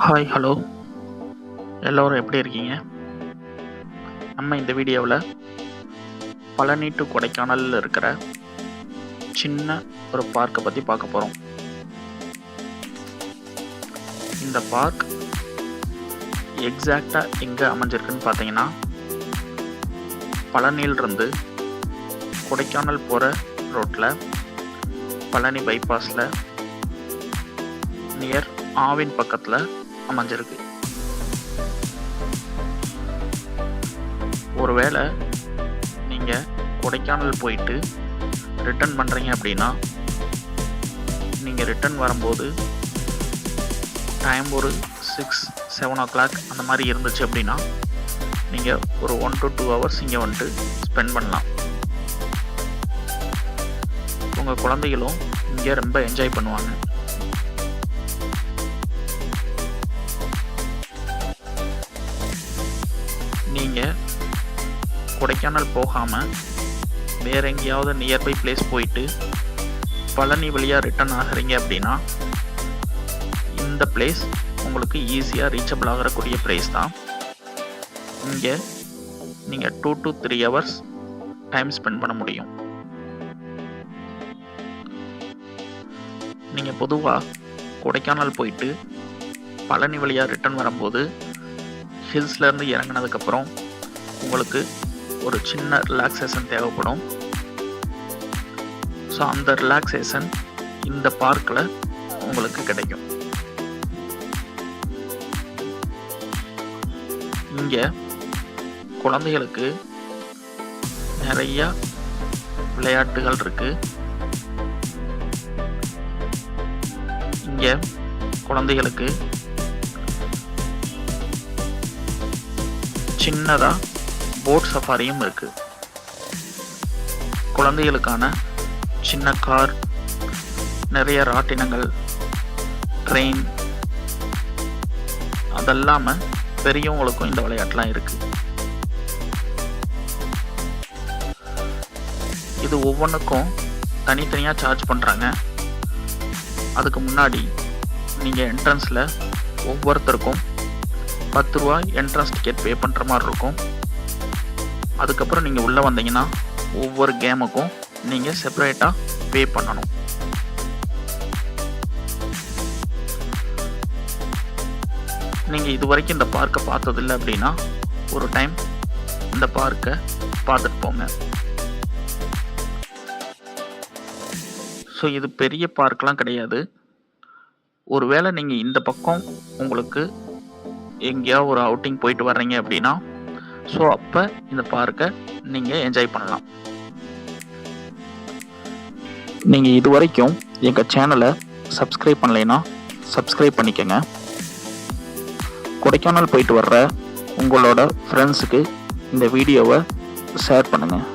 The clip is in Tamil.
ஹாய் ஹலோ எல்லோரும் எப்படி இருக்கீங்க? நம்ம இந்த வீடியோவில் பழனி டு கொடைக்கானலில் இருக்கிற சின்ன ஒரு பார்க்கை பற்றி பார்க்க போகிறோம். இந்த பார்க் எக்ஸாக்டாக எங்கே அமைஞ்சிருக்குன்னு பார்த்தீங்கன்னா, பழனியிலிருந்து கொடைக்கானல் போகிற ரோட்டில் பழனி பைபாஸில் நியர் ஆவின் பக்கத்தில் அமைஞ்சிருக்கு. ஒருவேளை நீங்கள் கொடைக்கானல் போயிட்டு ரிட்டர்ன் பண்ணுறீங்க அப்படின்னா, நீங்கள் ரிட்டர்ன் வரும்போது டைம் ஒரு 6-7 o'clock அந்த மாதிரி இருந்துச்சு அப்படின்னா, நீங்கள் ஒரு 1 to 2 hours இங்கே வந்துட்டு ஸ்பெண்ட் பண்ணலாம். உங்கள் குழந்தைகளும் இங்கே ரொம்ப என்ஜாய் பண்ணுவாங்க. நீங்கள் கொடைக்கானல் போகாமல் வேறு எங்கேயாவது நியர்பை பிளேஸ் போயிட்டு பழனி வழியாக ரிட்டர்ன் ஆகிறீங்க அப்படின்னா, இந்த பிளேஸ் உங்களுக்கு ஈஸியாக ரீச்சபிள் ஆகக்கூடிய பிளேஸ் தான். இங்கே நீங்கள் 2 to 3 hours டைம் ஸ்பெண்ட் பண்ண முடியும். நீங்கள் பொதுவாக கொடைக்கானல் போயிட்டு பழனி வழியாக ரிட்டர்ன் வரும்போது ஹில்ஸ்லேருந்து இறங்கினதுக்கப்புறம் உங்களுக்கு ஒரு சின்ன ரிலாக்ஸேஷன் தேவைப்படும். ஸோ அந்த ரிலாக்ஸேஷன் இந்த பார்க்கில் உங்களுக்கு கிடைக்கும். இங்கே குழந்தைகளுக்கு நிறைய விளையாட்டுகள் இருக்கு. இங்கே குழந்தைகளுக்கு சின்னதாக போட் சஃபாரியும் இருக்கு. குழந்தைகளுக்கான சின்ன கார், நிறைய ராட்டினங்கள், ட்ரெயின், அதெல்லாமல் பெரியவங்களுக்கும் இந்த விளையாட்டுலாம் இருக்கு. இது ஒவ்வொன்றுக்கும் தனித்தனியாக சார்ஜ் பண்ணுறாங்க. அதுக்கு முன்னாடி நீங்கள் என்ட்ரன்ஸில் ஒவ்வொருத்தருக்கும் 10 ரூபா என்ட்ரன்ஸ் டிக்கெட் பே பண்ணுற மாதிரி இருக்கும். அதுக்கப்புறம் நீங்கள் உள்ளே வந்தீங்கன்னா ஒவ்வொரு கேமுக்கும் நீங்கள் செப்பரேட்டாக பே பண்ணணும். நீங்கள் இது வரைக்கும் இந்த பார்க்கை பார்த்ததில்லை அப்படின்னா ஒரு டைம் இந்த பார்க்கை பார்த்துட்டு போங்க. ஸோ இது பெரிய பார்க்கெலாம் கிடையாது. ஒருவேளை நீங்கள் இந்த பக்கம் உங்களுக்கு எங்கேயா ஒரு அவுட்டிங் போயிட்டு வர்றீங்க அப்படின்னா, ஸோ அப்போ இந்த பார்க்கை நீங்கள் என்ஜாய் பண்ணலாம். நீங்கள் இது வரைக்கும் எங்கள் சேனலை சப்ஸ்கிரைப் பண்ணலைன்னா சப்ஸ்கிரைப் பண்ணிக்கோங்க. கொடைக்கானல் போயிட்டு வர்ற உங்களோட ஃப்ரெண்ட்ஸுக்கு இந்த வீடியோவை ஷேர் பண்ணுங்கள்.